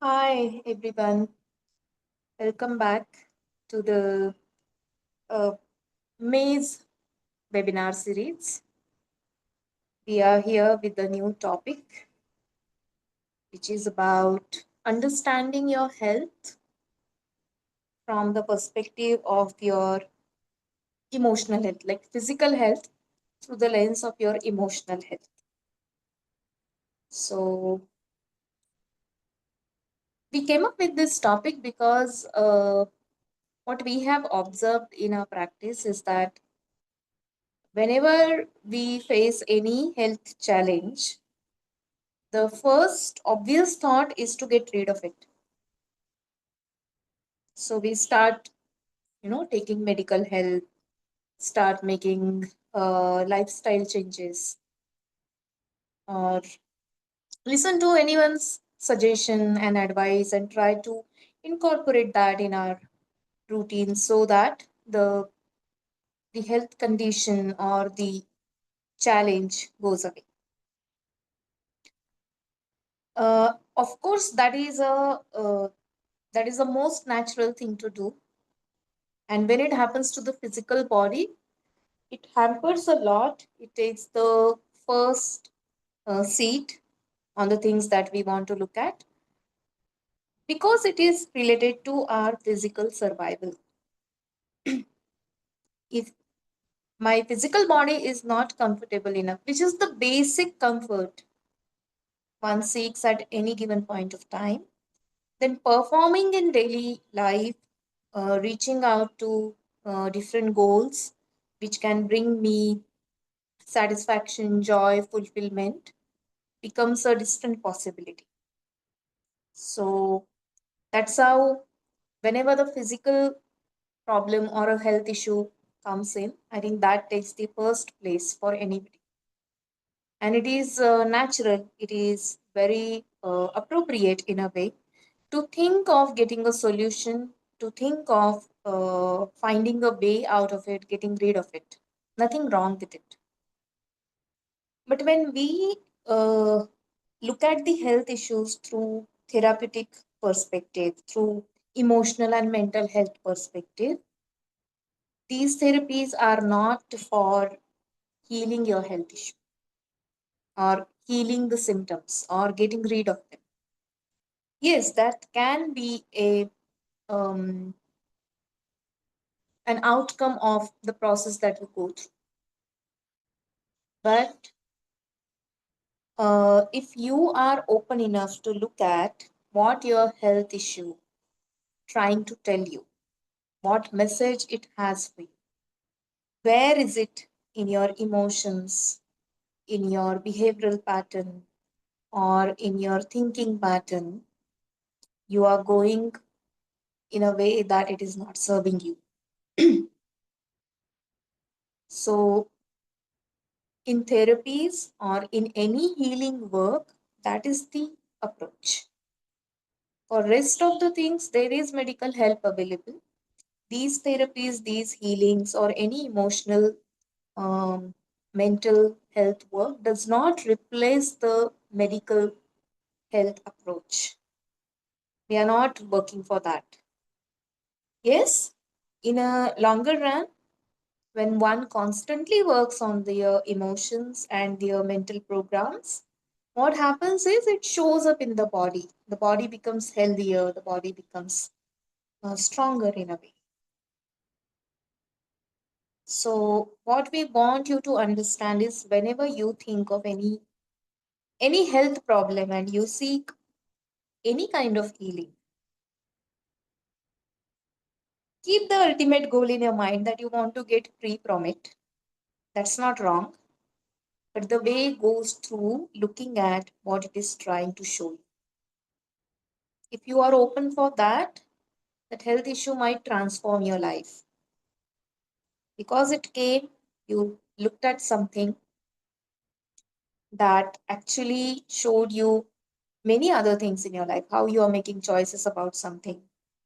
Hi, everyone. Welcome back to the uh, Maze webinar series. We are here with a new topic, which is about understanding your health from the perspective of your emotional health, like physical health through the lens of your emotional health. So, we came up with this topic because what we have observed in our practice is that whenever we face any health challenge, the first obvious thought is to get rid of it. So we start, taking medical help, start making lifestyle changes, or listen to anyone's suggestion and advice and try to incorporate that in our routine so that the health condition or the challenge goes away. Of course, that is the most natural thing to do. And when it happens to the physical body, it hampers a lot. It takes the first seat on the things that we want to look at because it is related to our physical survival. If my physical body is not comfortable enough, which is the basic comfort one seeks at any given point of time, then performing in daily life, reaching out to different goals which can bring me satisfaction, joy, fulfillment becomes a distant possibility. So that's how, whenever the physical problem or a health issue comes in, I think that takes the first place for anybody. And it is natural, it is very appropriate in a way to think of getting a solution, to think of finding a way out of it, getting rid of it. Nothing wrong with it. But when we look at the health issues through therapeutic perspective, through emotional and mental health perspective, these therapies are not for healing your health issue or healing the symptoms or getting rid of them. Yes, that can be a an outcome of the process that you go through. But if you are open enough to look at what your health issue trying to tell you, what message it has for you, where is it in your emotions, in your behavioral pattern, or in your thinking pattern, you are going in a way that it is not serving you. So, in therapies or in any healing work, that is the approach. For rest of the things, there is medical help available. These therapies, these healings, or any emotional, mental health work does not replace the medical health approach. We are not working for that. Yes, in a longer run, when one constantly works on their emotions and their mental programs, what happens is it shows up in the body. The body becomes healthier, the body becomes stronger in a way. So, what we want you to understand is whenever you think of any health problem and you seek any kind of healing, keep the ultimate goal in your mind that you want to get free from it. That's not wrong, but the way goes through looking at what it is trying to show you. If you are open for that, that health issue might transform your life because it came, you looked at something that actually showed you many other things in your life, how you are making choices about something,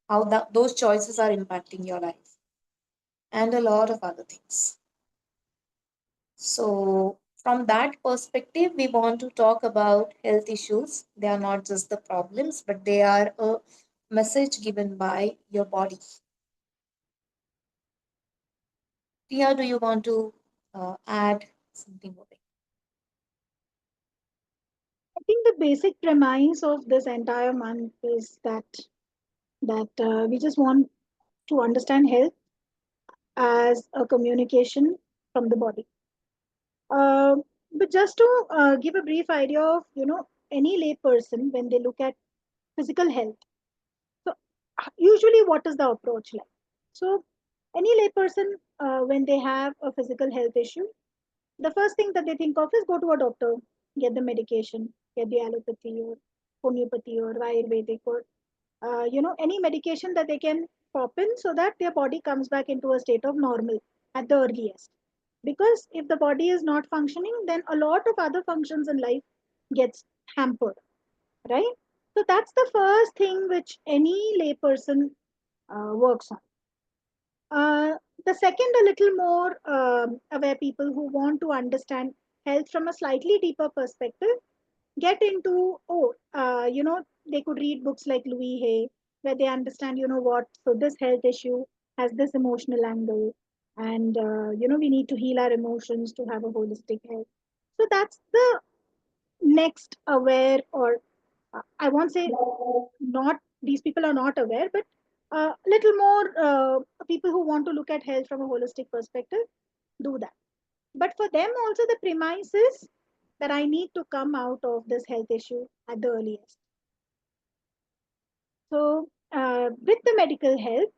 how those choices are impacting your life, and a lot of other things. So, From that perspective, we want to talk about health issues. They are not just the problems, but they are a message given by your body. Tia, do you want to add something over? I think the basic premise of this entire month is that we just want to understand health as a communication from the body. Uh, but just to give a brief idea of any lay person when they look at physical health. So usually, what is the approach like? So any lay person when they have a physical health issue, the first thing that they think of is go to a doctor, get the medication, get the allopathy or homeopathy or Ayurvedic or any medication that they can pop in so that their body comes back into a state of normal at the earliest. Because if the body is not functioning, then a lot of other functions in life gets hampered, right? So that's the first thing which any layperson works on. Uh, the second, a little more aware people who want to understand health from a slightly deeper perspective get into they could read books like Louis Hay where they understand what, so this health issue has this emotional angle, and we need to heal our emotions to have a holistic health. So that's the next aware, or I won't say not, these people are not aware, but a little more people who want to look at health from a holistic perspective do that. But for them also, the premise is that I need to come out of this health issue at the earliest. So, with the medical health,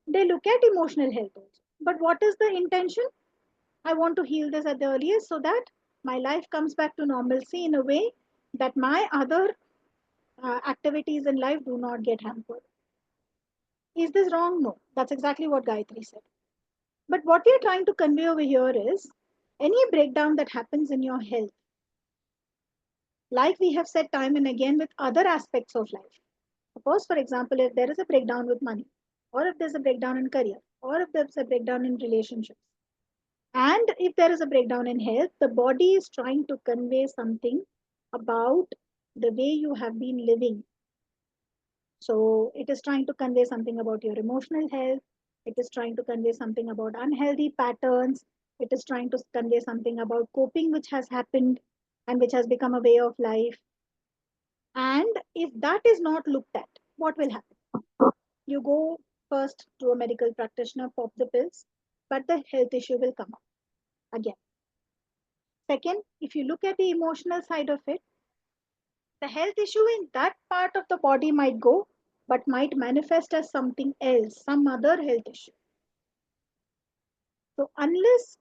they look at emotional health also. But what is the intention? I want to heal this at the earliest so that my life comes back to normalcy in a way that my other activities in life do not get hampered. Is this wrong? No. That's exactly what Gayatri said. But what we are trying to convey over here is any breakdown that happens in your health, like we have said time and again with other aspects of life. Suppose, for example, if there is a breakdown with money, or if there's a breakdown in career, or if there's a breakdown in relationships, and if there is a breakdown in health, the body is trying to convey something about the way you have been living. So it is trying to convey something about your emotional health. It is trying to convey something about unhealthy patterns. It is trying to convey something about coping, which has happened and which has become a way of life. And if that is not looked at, what will happen? You go first to a medical practitioner, pop the pills, but the health issue will come up again. Second, if you look at the emotional side of it, the health issue in that part of the body might go, but might manifest as something else, some other health issue. So, unless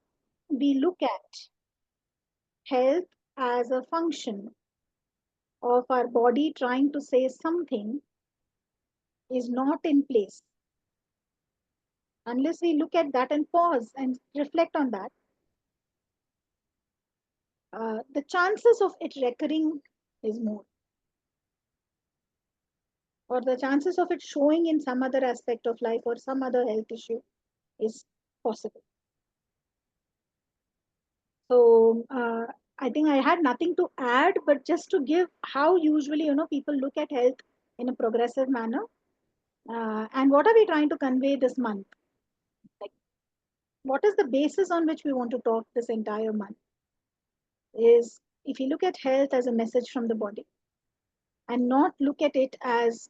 we look at health as a function of our body trying to say something is not in place, unless we look at that and pause and reflect on that, the chances of it recurring is more, or the chances of it showing in some other aspect of life or some other health issue is possible. So I think I had nothing to add, but just to give how usually people look at health in a progressive manner, and what are we trying to convey this month? Like, what is the basis on which we want to talk this entire month? Is if you look at health as a message from the body, and not look at it as,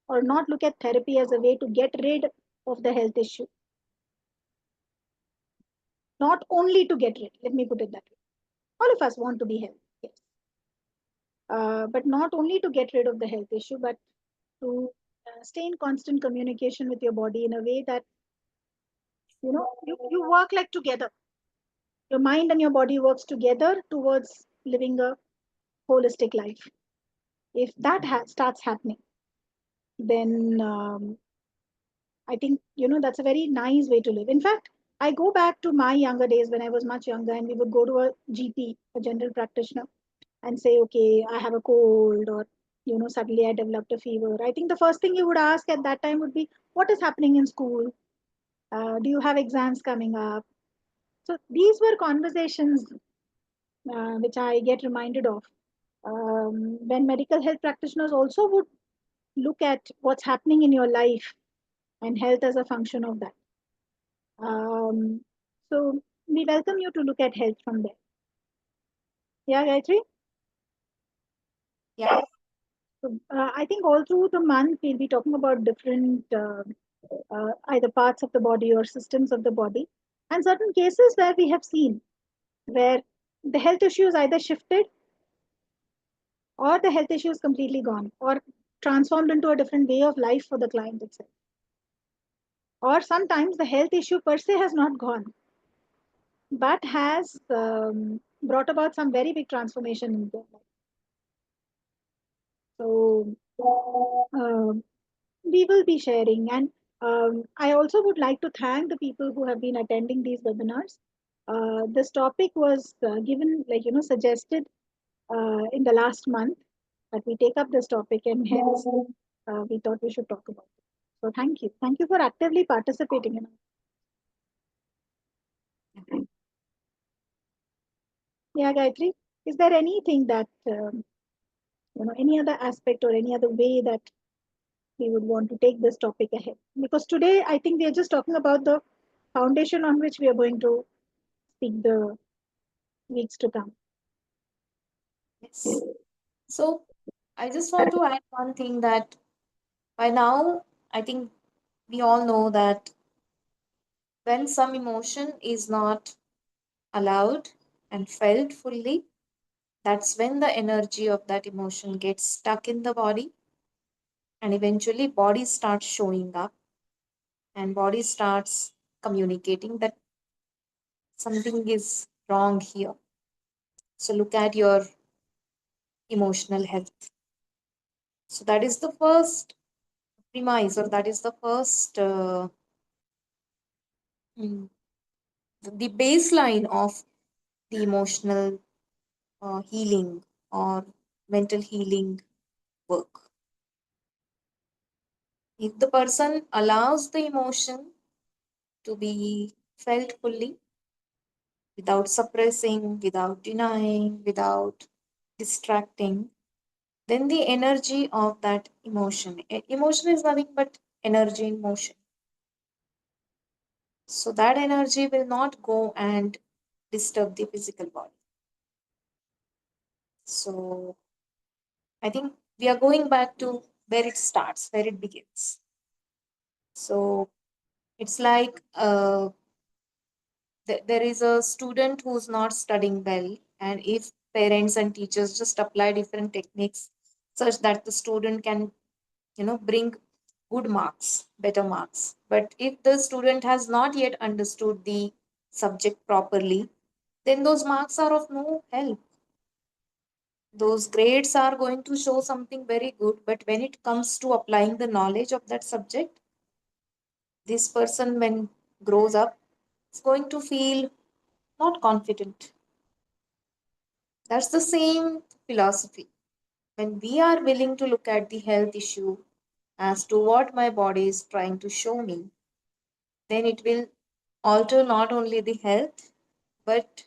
or not look at therapy as a way to get rid of the health issue. Not only to get rid, let me put it that way. All of us want to be healthy, yes. But not only to get rid of the health issue, but to stay in constant communication with your body in a way that you work like together. Your mind and your body works together towards living a holistic life. If that starts happening, then I think that's a very nice way to live. In fact, I go back to my younger days when I was much younger, and we would go to a GP, a general practitioner, and say, okay, I have a cold, or suddenly I developed a fever. I think the first thing you would ask at that time would be, what is happening in school? Do you have exams coming up? So these were conversations which I get reminded of. When medical health practitioners also would look at what's happening in your life and health as a function of that. Um, so we welcome you to look at health from there. Yeah, Gayatri? Yeah. So, I think all through the month we'll be talking about different either parts of the body or systems of the body, and certain cases where we have seen where the health issue is either shifted or the health issue is completely gone or transformed into a different way of life for the client itself. Or sometimes the health issue per se has not gone, but has brought about some very big transformation in their life. So we will be sharing, and I also would like to thank the people who have been attending these webinars. This topic was given, like, suggested in the last month that we take up this topic, and hence we thought we should talk about it. So thank you for actively participating in it. Yeah, Gayatri, is there anything that any other aspect or any other way that we would want to take this topic ahead? Because today I think we are just talking about the foundation on which we are going to speak the weeks to come. Yes. So I just want to add one thing that by now, I think we all know that when some emotion is not allowed and felt fully, that's when the energy of that emotion gets stuck in the body, and eventually body starts showing up and body starts communicating that something is wrong here. So look at your emotional health. So that is the first premise, or that is the first mm, the baseline of the emotional healing or mental healing work. If the person allows the emotion to be felt fully, without suppressing, without denying, without distracting, then the energy of that emotion, emotion is nothing but energy in motion. So that energy will not go and disturb the physical body. So I think we are going back to where it starts, where it begins. So it's like there is a student who's not studying well, and if parents and teachers just apply different techniques such that the student can, bring good marks, better marks. But if the student has not yet understood the subject properly, then those marks are of no help. Those grades are going to show something very good, but when it comes to applying the knowledge of that subject, this person, when grows up, is going to feel not confident. That's the same philosophy. When we are willing to look at the health issue as to what my body is trying to show me, then it will alter not only the health, but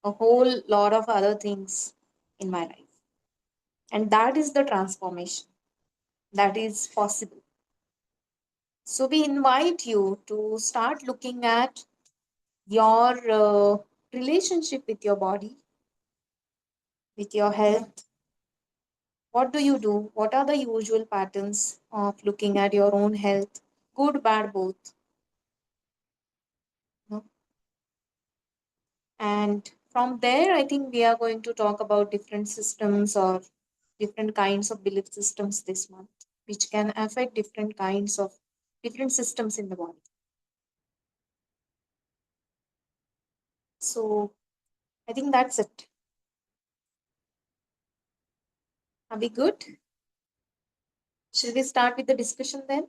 a whole lot of other things in my life. And that is the transformation that is possible. So we invite you to start looking at your relationship with your body, with your health. What do you do? What are the usual patterns of looking at your own health? Good, bad, both. No? And from there, I think we are going to talk about different systems or different kinds of belief systems this month, which can affect different kinds of different systems in the body. So I think that's it. Are we good? Shall we start with the discussion then?